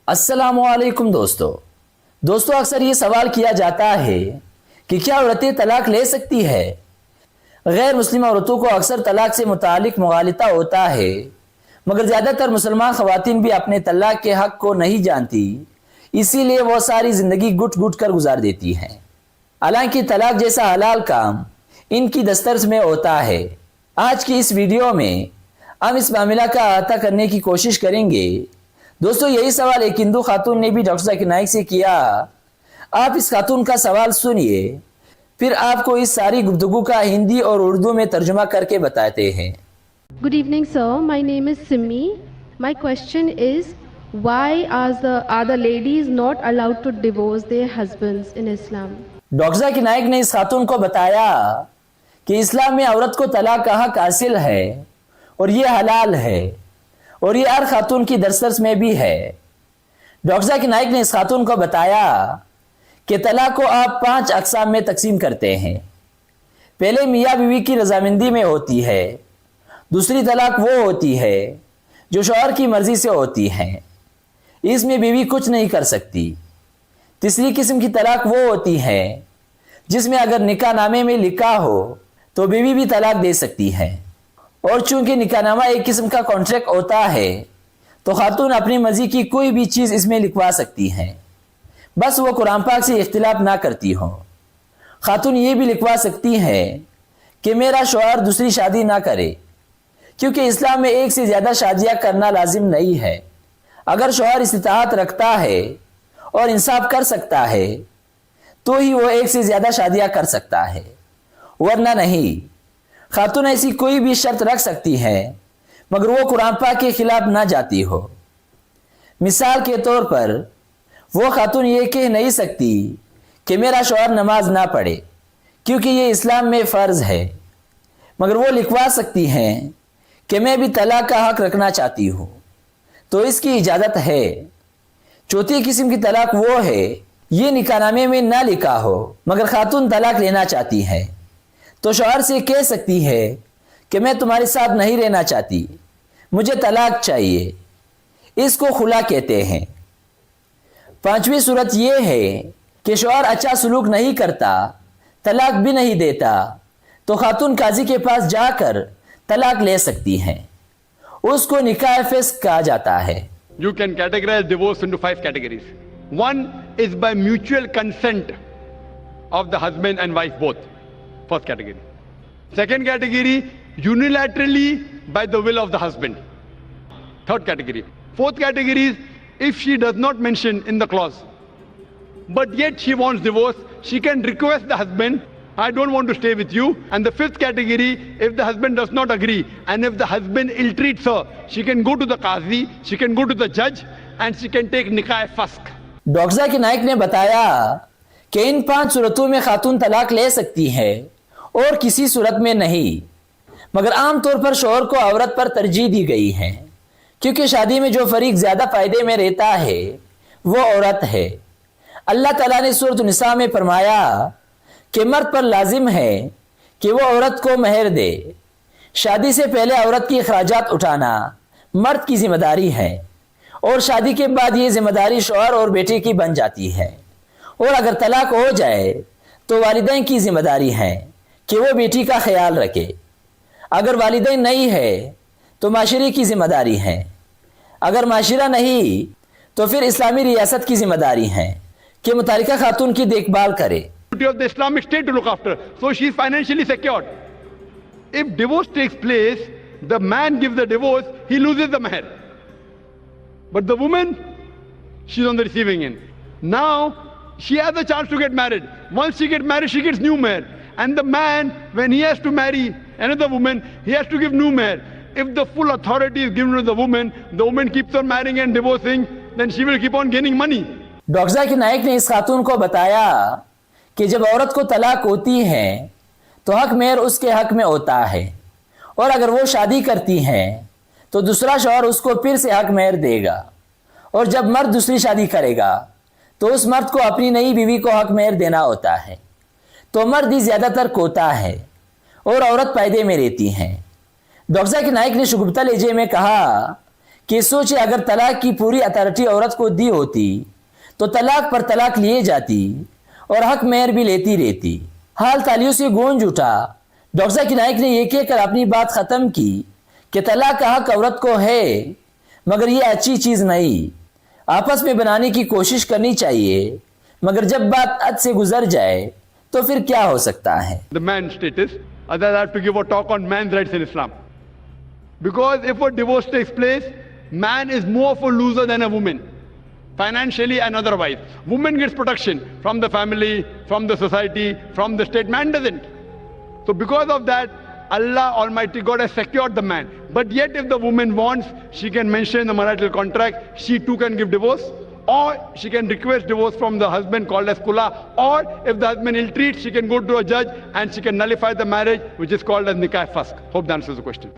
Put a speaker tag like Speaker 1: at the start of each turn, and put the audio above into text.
Speaker 1: अस्सलामु अलैकुम दोस्तों अक्सर ये सवाल किया जाता है कि क्या औरतें तलाक ले सकती है। गैर मुस्लिम औरतों को अक्सर तलाक से मुतालिक मुगालता होता है, मगर ज़्यादातर मुसलमान ख़वातीन भी अपने तलाक के हक़ को नहीं जानती, इसीलिए वो सारी ज़िंदगी घुट घुट कर गुजार देती हैं। हालांकि तलाक जैसा हलाल काम इनकी दस्तरस में होता है। आज की इस वीडियो में हम इस मामला का अहाता करने की कोशिश करेंगे। दोस्तों, यही सवाल एक हिंदू खातून ने भी डॉक्टर जाकिर नाइक से किया। आप इस खातून का सवाल सुनिए, फिर आपको इस सारी गुफ्तगू का हिंदी और उर्दू में तर्जुमा करके बताते हैं।
Speaker 2: Good evening, sir. My name is Simi. My question is, why are the ladies not allowed to divorce their husbands in Islam?
Speaker 1: Doctor Zakir Naik ने इस खातून को बताया कि इस्लाम में औरत को तलाक का हक हासिल है और ये हलाल है, और ये हर खातून की दस्तरस में भी है। डॉक्टर जाकिर नाइक ने इस खातून को बताया कि तलाक को आप 5 अक़साम में तकसीम करते हैं। पहले मियाँ बीवी की रजामंदी में होती है। दूसरी तलाक वो होती है जो शौहर की मर्जी से होती है, इसमें बीवी कुछ नहीं कर सकती। तीसरी किस्म की तलाक वो होती है जिसमें अगर निकाह नामे में लिखा हो तो बीवी भी तलाक दे सकती है, और चूंकि निकाहनामा एक किस्म का कॉन्ट्रैक्ट होता है तो खातून अपनी मर्जी की कोई भी चीज़ इसमें लिखवा सकती हैं, बस वो कुरान पाक से इख्तिलाफ ना करती हो। खातून ये भी लिखवा सकती हैं कि मेरा शौहर दूसरी शादी ना करे, क्योंकि इस्लाम में एक से ज़्यादा शादियाँ करना लाजिम नहीं है। अगर शौहर इस्तिताअत रखता है और इंसाफ कर सकता है तो ही वो एक से ज़्यादा शादियाँ कर सकता है, वरना नहीं। खातून ऐसी कोई भी शर्त रख सकती है मगर वो कुरान पाक के खिलाफ ना जाती हो। मिसाल के तौर पर वो खातून ये कह नहीं सकती कि मेरा शौहर नमाज ना पढ़े क्योंकि ये इस्लाम में फ़र्ज़ है, मगर वो लिखवा सकती हैं कि मैं भी तलाक का हक रखना चाहती हूँ, तो इसकी इजाज़त है। चौथी किस्म की तलाक वो है ये निकाहनामे में ना लिखा हो मगर खातून तलाक लेना चाहती है, तो शौहर से कह सकती है कि मैं तुम्हारे साथ नहीं रहना चाहती, मुझे तलाक चाहिए। इसको खुला कहते हैं। 5वीं सूरत ये है कि शौहर अच्छा सलूक नहीं करता, तलाक भी नहीं देता, तो खातून काजी के पास जाकर तलाक ले सकती हैं। उसको निकाह फिस्क कहा जाता है।
Speaker 3: You can categorize divorce into 5 categories. One is by mutual consent of the husband and wife both. First category. Second category, unilaterally by the will of the husband. Third category. Fourth category is if she does not mention in the clause, but yet she wants divorce, she can request the husband, I don't want to stay with you. And the fifth category, if the husband does not agree and if the husband ill-treats her, she can go to the qazi, she can go to the judge and she can take nikah fasq.
Speaker 1: Doctor Zakir Naik ने बताया कि इन 5 सूरतों में खातून तलाक ले सकती है और किसी सूरत में नहीं, मगर आम तौर पर शौहर को औरत पर तरजीह दी गई है, क्योंकि शादी में जो फरीक ज़्यादा फ़ायदे में रहता है वो औरत है। अल्लाह ताला ने सूरत निसा में फरमाया कि मर्द पर लाजिम है कि वो औरत को महर दे। शादी से पहले औरत की अखराजात उठाना मर्द की जिम्मेदारी है, और शादी के बाद ये जिम्मेदारी शौहर और बेटे की बन जाती है। और अगर तलाक हो जाए तो वालिदैन की जिम्मेदारी है कि वो बेटी का ख्याल रखे। अगर वालिदैन नहीं है तो माशरे की जिम्मेदारी है। अगर माशरा नहीं तो फिर इस्लामी रियासत की जिम्मेदारी है कि मुतालिका खातून की देखभाल करे।
Speaker 3: Duty of the Islamic State to look after, so she is financially secured. If divorce takes place, the man gives the divorce, he loses the mahr, but the woman, she's on the receiving end. Now she has a chance to get married. Once she gets married, she gets new mahr, and the man, when he has to marry another woman, he has to give new mahr. If the full authority is given to the woman keeps on marrying and divorcing, then she will keep on gaining money.
Speaker 1: Doctor Zakir Naik ने इस खातून को बताया कि जब औरत को तलाक होती है तो हक मेहर उसके हक में होता है, और अगर वो शादी करती हैं तो दूसरा शौहर उसको फिर से हक मेहर देगा, और जब मर्द दूसरी शादी करेगा तो उस मर्द को अपनी नई बीवी को हक मेहर देना होता है। तो मर्द ही ज़्यादातर कोता है और औरत फायदे में रहती हैं। डॉक्टर जाकिर नाइक ने शुगुफ्ता लहजे में कहा کہ سوچے اگر طلاق کی پوری اتھارٹی عورت کو دی ہوتی تو طلاق پر طلاق لیے جاتی اور حق مہر بھی لیتی رہتی. حال تالیوں سے گونج اٹھا. ڈاکٹر ذاکر نائک نے یہ کہہ کر اپنی بات ختم کی کہ طلاق کا حق عورت کو ہے مگر یہ اچھی چیز نہیں. آپس میں بنانے کی کوشش کرنی چاہیے مگر جب بات حد سے گزر جائے تو پھر کیا ہو سکتا ہے.
Speaker 3: The man status. Others have to give a talk on man's rights in Islam. Because if a divorce takes place, man is more of a loser than a woman, financially and otherwise. Woman gets protection from the family, from the society, from the state. Man doesn't. So because of that, Allah Almighty God has secured the man. But yet if the woman wants, she can mention in the marital contract, she too can give divorce. Or she can request divorce from the husband called as kula. Or if the husband ill-treats, she can go to a judge and she can nullify the marriage, which is called as nikah fasq. Hope that answers the question.